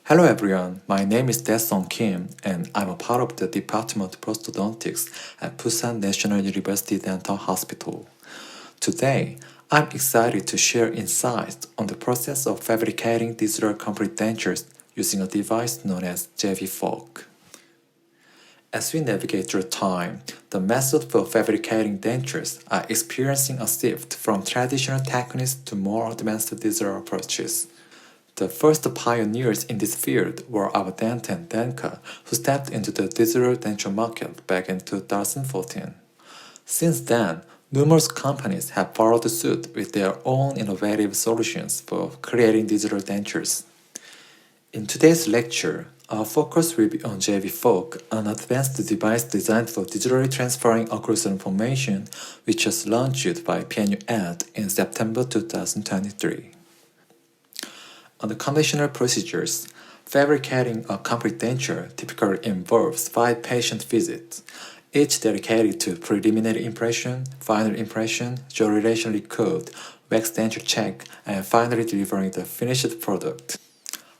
Hello everyone, my name is Dae Sung and I'm a part of the Department of Prosthodontics at Pusan National University Dental Hospital. Today, I'm excited to share insights on the process of fabricating digital complete dentures using a device known as JV-Fork. As we navigate through time, the method for fabricating dentures are experiencing a shift from traditional techniques to more advanced digital approaches. The first pioneers in this field were our dentist and Denka, who stepped into the digital denture market back in 2014. Since then, numerous companies have followed suit with their own innovative solutions for creating digital dentures. In today's lecture, our focus will be on JV-Fork, an advanced device designed for digitally transferring occlusal information, which was launched by PNUADD in September 2023. On the conventional procedures, fabricating a complete denture typically involves 5 patient visits, each dedicated to preliminary impression, final impression, jaw relation recode, wax denture check, and finally delivering the finished product.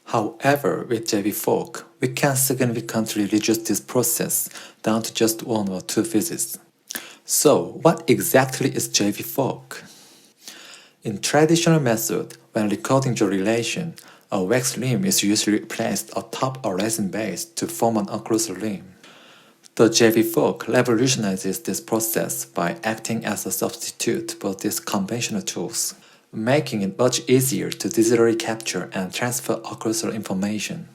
However, with JV-Fork, we can significantly reduce this process down to just 1 or 2 visits. So, what exactly is JV-Fork? In traditional method, when recording jaw relation, a wax limb is usually placed atop a resin base to form an occlusal limb. The JV-Fork revolutionizes this process by acting as a substitute for these conventional tools, making it much easier to digitally capture and transfer occlusal information.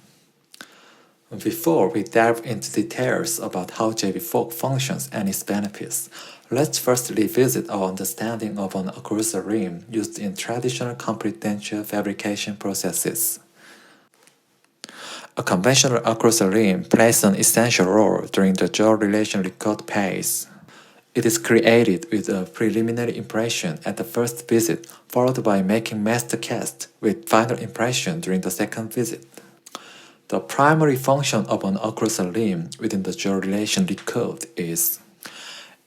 Before we delve into details about how JV-Fork functions and its benefits, let's first revisit our understanding of an occlusal limb used in traditional complete denture fabrication processes. A conventional occlusal limb plays an essential role during the jaw relation record phase. It is created with a preliminary impression at the first visit, followed by making master cast with final impression during the second visit. The primary function of an occlusal limb within the jaw relation record is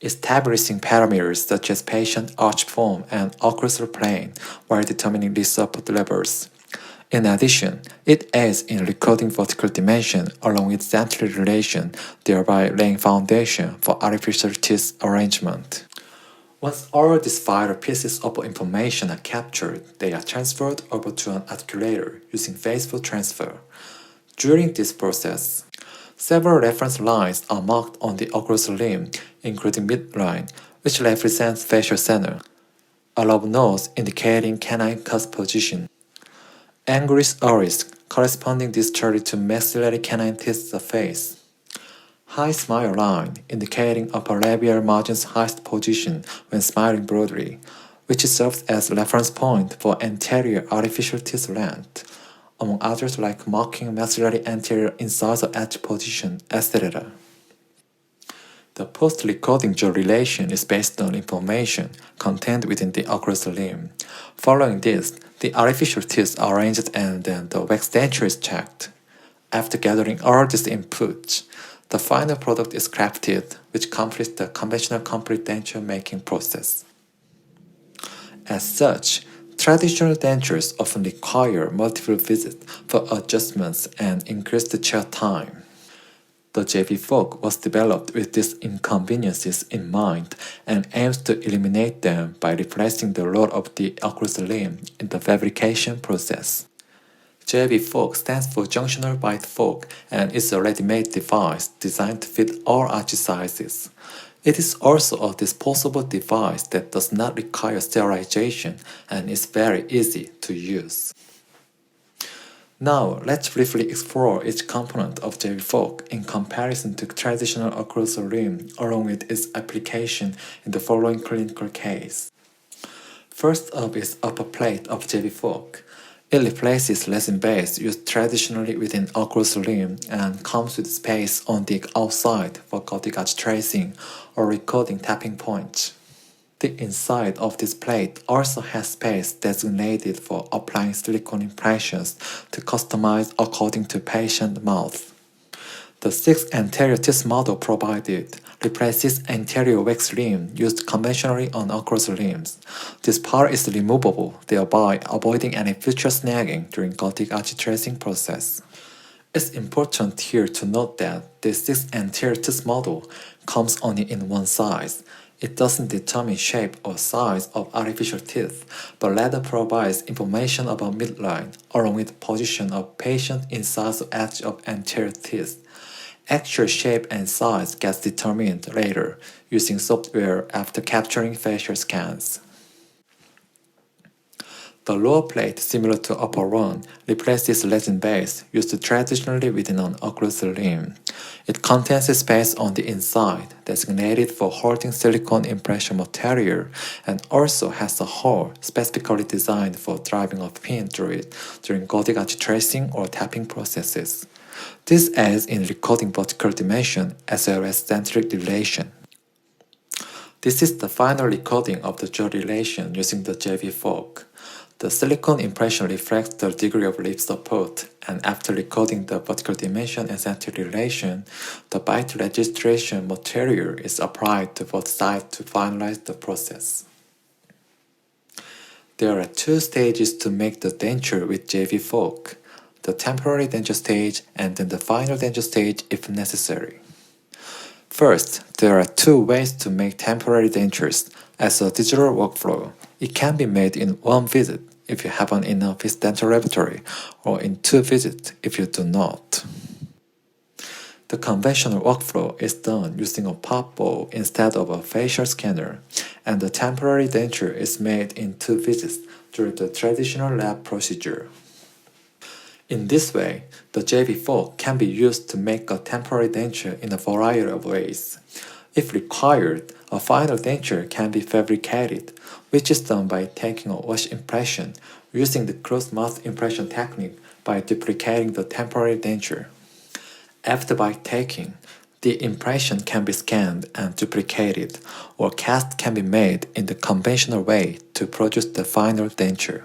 establishing parameters such as patient arch form and occlusal plane while determining least support levels. In addition, it aids in recording vertical dimension along with central relation, thereby laying foundation for artificial teeth arrangement. Once all these vital pieces of information are captured, they are transferred over to an articulator using phaseful transfer. During this process, several reference lines are marked on the occlusal limb, including midline, which represents facial center, a lobe nose indicating canine cusp position, angulus oris corresponding distally to maxillary canine teeth surface, high smile line indicating upper labial margin's highest position when smiling broadly, which serves as a reference point for anterior artificial teeth length, among others like marking maxillary anterior incisor edge position, etc. The post-recording jaw relation is based on information contained within the occlusal limb. Following this, the artificial teeth are arranged and then the wax denture is checked. After gathering all these inputs, the final product is crafted, which completes the conventional complete denture making process. As such, traditional dentures often require multiple visits for adjustments and increased chair time. The JV-Fork was developed with these inconveniences in mind and aims to eliminate them by replacing the role of the occlusal limb in the fabrication process. JV-Fork stands for Junctional Bite Fork and is a ready-made device designed to fit all arch sizes. It is also a disposable device that does not require sterilization and is very easy to use. Now, let's briefly explore each component of JV-Fork in comparison to traditional occlusal limb along with its application in the following clinical case. First up is upper plate of JV-Fork. It replaces resin base used traditionally within occlusal limb and comes with space on the outside for Gothic arch tracing or recording tapping points. The inside of this plate also has space designated for applying silicone impressions to customize according to patient mouth. The 6 anterior teeth model provided replaces anterior wax limb used conventionally on occlusal limbs. This part is removable, thereby avoiding any future snagging during Gothic arch tracing process. It's important here to note that the 6 anterior tooth model comes only in one size. It doesn't determine shape or size of artificial teeth, but rather provides information about midline along with position of patient inside the edge of anterior teeth. Actual shape and size gets determined later using software after capturing facial scans. The lower plate, similar to upper one, replaces resin base used traditionally within an occlusal limb. It contains a space on the inside designated for holding silicone impression material and also has a hole specifically designed for driving a pin through it during Gothic arch tracing or tapping processes. This aids in recording vertical dimension as well as centric relation. This is the final recording of the jaw relation using the JV fork. The silicone impression reflects the degree of lip support, and after recording the vertical dimension and centric relation, the bite registration material is applied to both sides to finalize the process. There are 2 stages to make the denture with JV fork: the temporary denture stage and then the final denture stage if necessary. First, there are 2 ways to make temporary dentures as a digital workflow. It can be made in 1 visit if you have an in-office dental laboratory, or in 2 visits if you do not. The conventional workflow is done using a pop bowl instead of a facial scanner, and the temporary denture is made in 2 visits through the traditional lab procedure. In this way, the JV fork can be used to make a temporary denture in a variety of ways. If required, a final denture can be fabricated, which is done by taking a wash impression using the closed-mouth impression technique by duplicating the temporary denture. After bite taking, the impression can be scanned and duplicated, or cast can be made in the conventional way to produce the final denture.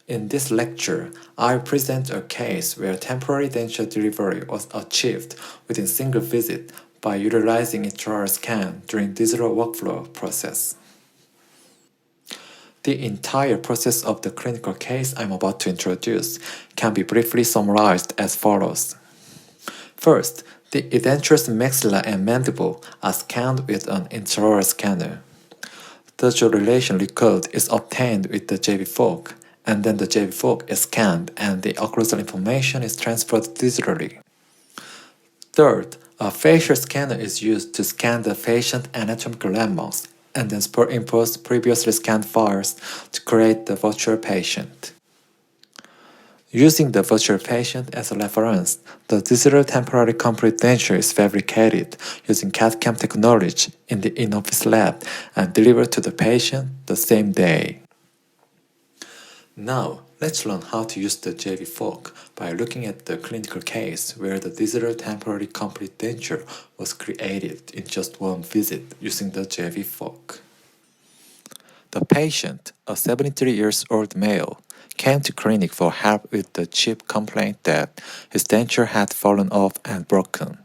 In this lecture, I present a case where temporary denture delivery was achieved within single visit by utilizing intraoral scan during digital workflow process. The entire process of the clinical case I'm about to introduce can be briefly summarized as follows. First, the edentulous maxilla and mandible are scanned with an intraoral scanner. The jaw relation record is obtained with the JV fork, and then the JV fork is scanned and the occlusal information is transferred digitally. Third, a facial scanner is used to scan the patient anatomical landmarks and then superimpose previously scanned files to create the virtual patient. Using the virtual patient as a reference, the digital temporary complete denture is fabricated using CAD/CAM technology in the in-office lab and delivered to the patient the same day. Now, let's learn how to use the JV fork by looking at the clinical case where the digital temporary complete denture was created in just 1 visit using the JV fork. The patient, a 73-year-old male, came to clinic for help with the chief complaint that his denture had fallen off and broken.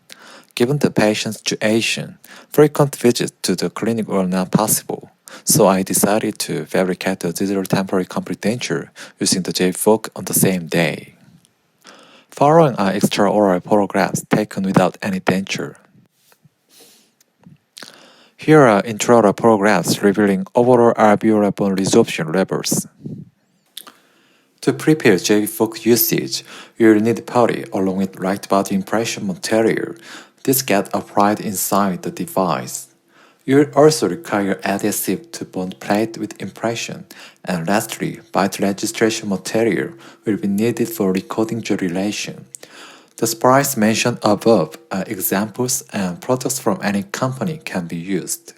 Given the patient's situation, frequent visits to the clinic were not possible, so I decided to fabricate the digital temporary complete denture using the JV fork on the same day. Following are extraoral photographs taken without any denture. Here are intraoral photographs revealing overall alveolar bone resorption levels. To prepare JV fork usage, you will need putty along with right body impression material. This gets applied inside the device. You will also require adhesive to bond plate with impression, and lastly, bite registration material will be needed for recording jaw relation. The sprites mentioned above are examples and products from any company can be used.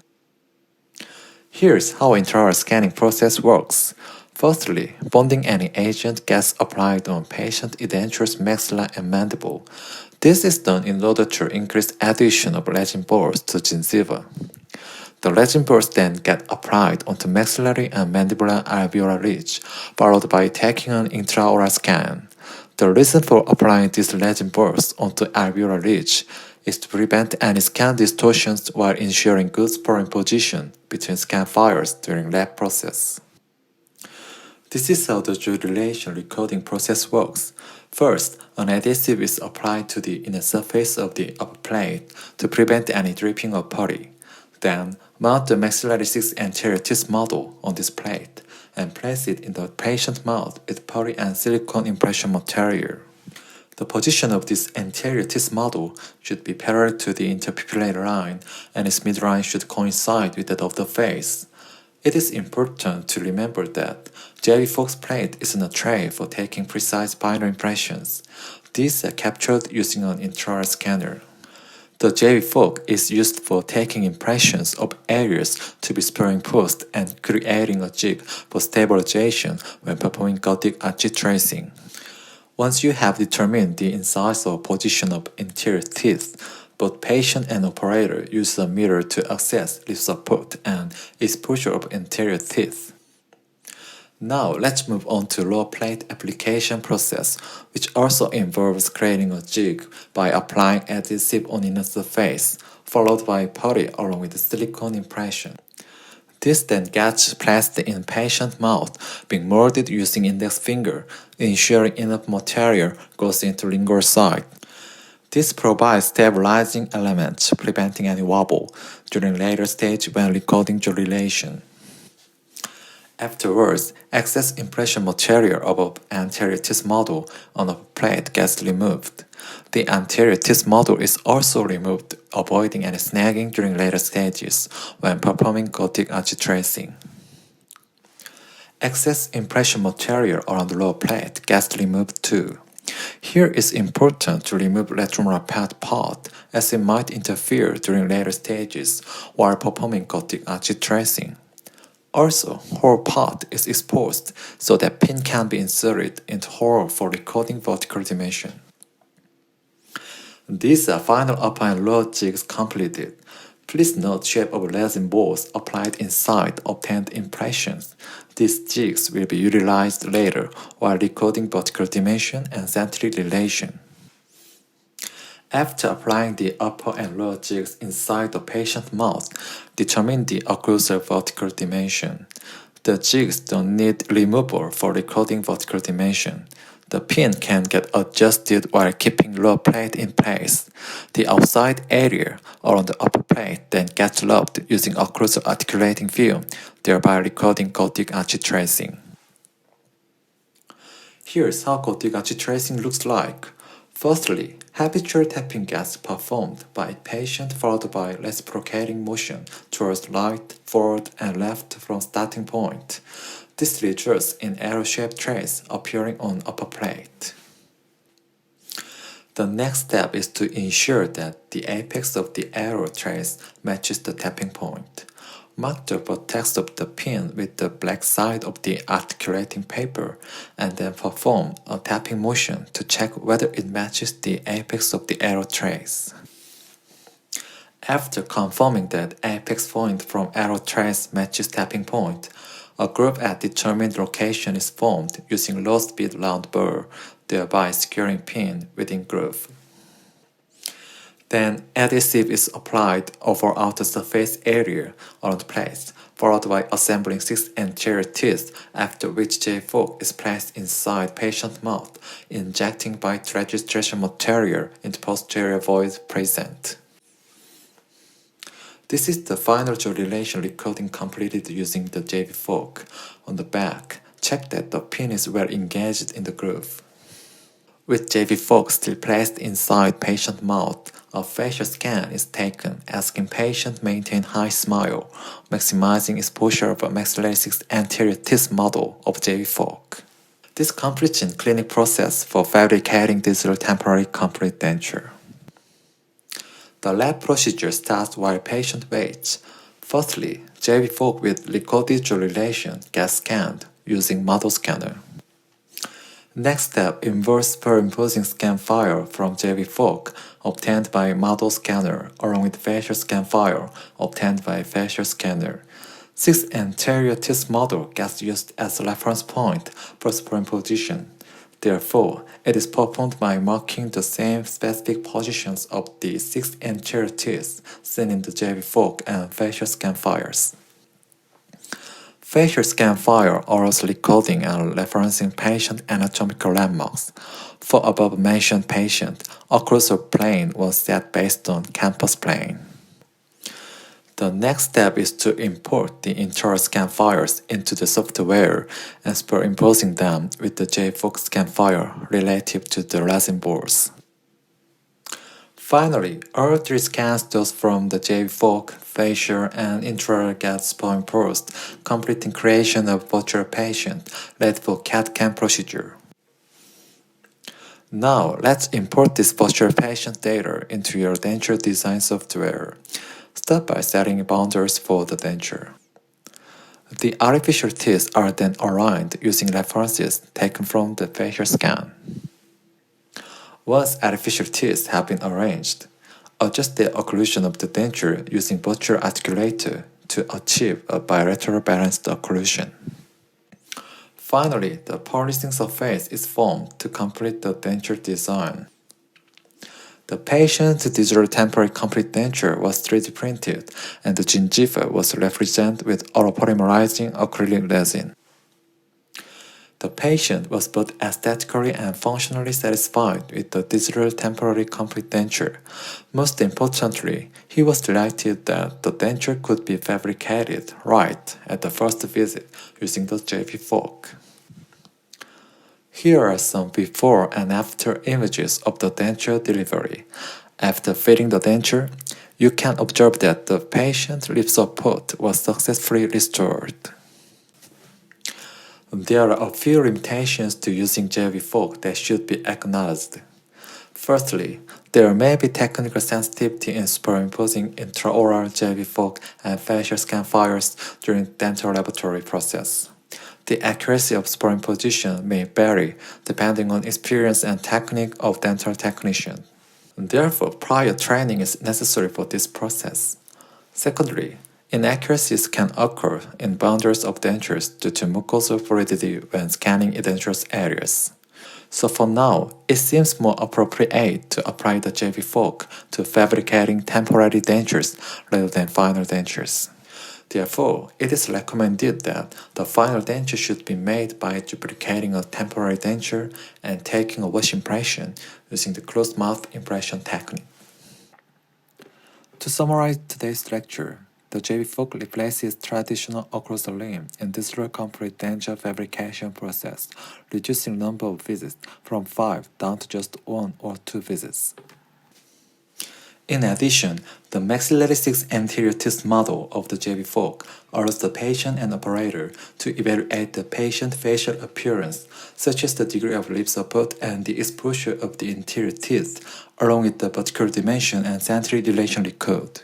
Here's how intraoral scanning process works. Firstly, bonding any agent gets applied on patient edentulous maxilla and mandible. This is done in order to increase addition of resin balls to gingiva. The resin balls then get applied onto maxillary and mandibular alveolar ridge, followed by taking an intraoral scan. The reason for applying these resin balls onto alveolar ridge is to prevent any scan distortions while ensuring good superimposition between scan files during lab process. This is how the jaw relation recording process works. First, an adhesive is applied to the inner surface of the upper plate to prevent any dripping or putty. Then, mount the maxillary 6 anterior teeth model on this plate and place it in the patient mouth with putty and silicone impression material. The position of this anterior teeth model should be parallel to the interpupillary line, and its midline should coincide with that of the face. It is important to remember that JV Fox plate isn't a tray for taking precise binary impressions. These are captured using an intraoral scanner. The JV Fox is used for taking impressions of areas to be superimposed and creating a jig for stabilization when performing gothic arch tracing. Once you have determined the incisor position of interior teeth, both patient and operator use a mirror to assess lip support and exposure of anterior teeth. Now let's move on to lower plate application process, which also involves creating a jig by applying adhesive on inner surface, followed by putty along with silicone impression. This then gets placed in patient mouth, being molded using index finger, ensuring enough material goes into lingual side. This provides stabilizing elements, preventing any wobble during later stage when recording jaw relation. Afterwards, excess impression material above anterior teeth model on a plate gets removed. The anterior teeth model is also removed, avoiding any snagging during later stages when performing gothic arch tracing. Excess impression material around the lower plate gets removed too. Here it's important to remove retromolar part as it might interfere during later stages while performing gothic arch tracing. Also, whole part is exposed so that pin can be inserted into hole for recording vertical dimension. These are final upper and lower jigs completed. Please note shape of resin balls applied inside obtained impressions. These jigs will be utilized later while recording vertical dimension and centric relation. After applying the upper and lower jigs inside the patient mouth, determine the occlusal vertical dimension. The jigs don't need removal for recording vertical dimension. The pin can get adjusted while keeping lower plate in place. The outside area around the upper plate then gets rubbed using occlusal articulating film, thereby recording gothic arch tracing. Here's how gothic arch tracing looks like. Firstly, habitual tapping gets performed by a patient followed by reciprocating motion towards right, forward, and left from starting point. This results in arrow-shaped trace appearing on upper plate. The next step is to ensure that the apex of the arrow trace matches the tapping point. Mark the vertex of the pin with the black side of the articulating paper and then perform a tapping motion to check whether it matches the apex of the arrow trace. After confirming that apex point from arrow trace matches tapping point, a groove at determined location is formed using low-speed round burr, thereby securing pin within groove. Then adhesive is applied over outer surface area around plate, followed by assembling 6 anterior teeth, after which J-fork is placed inside patient mouth, injecting bite registration material into posterior void present. This is the final jaw relation recording completed using the JV fork. On the back, check that the pin is well engaged in the groove. With JV fork still placed inside patient mouth, a facial scan is taken, asking patient maintain high smile, maximizing exposure of a maxillary 6 anterior teeth model of JV fork. This completes the clinic process for fabricating digital temporary complete denture. The lab procedure starts while patient waits. Firstly, JV fork with recorded jaw relation gets scanned using model scanner. Next step involves superimposing scan file from JV fork obtained by model scanner along with facial scan file obtained by facial scanner. 6 anterior teeth model gets used as a reference point for superimposition. Therefore, it is performed by marking the same specific positions of the 6 anterior teeth seen in the JV fork and facial scan files. Facial scan file allows recording and referencing patient anatomical landmarks. For above-mentioned patient, occlusal plane was set based on campus plane. The next step is to import the internal scan files into the software and superimposing them with the JFOC scan file relative to the resin balls. Finally, all three scans those from the JFOC, facial, and intraoral get superimposed, completing creation of virtual patient ready for CAD/CAM procedure. Now, let's import this virtual patient data into your denture design software. Start by setting boundaries for the denture. The artificial teeth are then aligned using references taken from the facial scan. Once artificial teeth have been arranged, adjust the occlusion of the denture using virtual articulator to achieve a bilateral balanced occlusion. Finally, the polishing surface is formed to complete the denture design. The patient's digital temporary complete denture was 3D printed, and the gingiva was represented with autopolymerizing acrylic resin. The patient was both aesthetically and functionally satisfied with the digital temporary complete denture. Most importantly, he was delighted that the denture could be fabricated right at the first visit using the JV fork. Here are some before and after images of the denture delivery. After fitting the denture, you can observe that the patient's lip support was successfully restored. There are a few limitations to using JV fork that should be acknowledged. Firstly, there may be technical sensitivity in superimposing intraoral JV fork and facial scan files during dental laboratory process. The accuracy of superimposition may vary depending on experience and technique of dental technician. Therefore, prior training is necessary for this process. Secondly, inaccuracies can occur in boundaries of dentures due to mucosal fluidity when scanning edentulous areas. So for now, it seems more appropriate to apply the JV fork to fabricating temporary dentures rather than final dentures. Therefore, it is recommended that the final denture should be made by duplicating a temporary denture and taking a wash impression using the closed mouth impression technique. To summarize today's lecture, the JV fork replaces traditional occlusal limb in digital complete denture fabrication process, reducing number of visits from 5 down to just 1 or 2 visits. In addition, the maxillary 6 anterior tooth model of the JV fork allows the patient and operator to evaluate the patient facial appearance, such as the degree of lip support and the exposure of the interior teeth, along with the vertical dimension and century dilation record.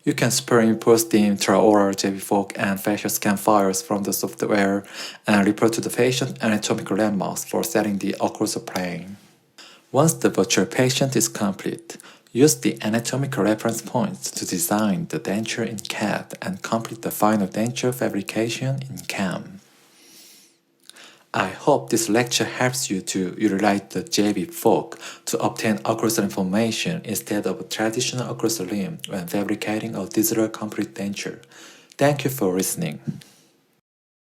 You can superimpose the intraoral JV fork and facial scan files from the software and report to the patient anatomical landmarks for setting the occlusal plane. Once the virtual patient is complete, use the anatomical reference points to design the denture in CAD and complete the final denture fabrication in CAM. I hope this lecture helps you to utilize the JV fork to obtain occlusal information instead of a traditional occlusal limb when fabricating a digital complete denture. Thank you for listening.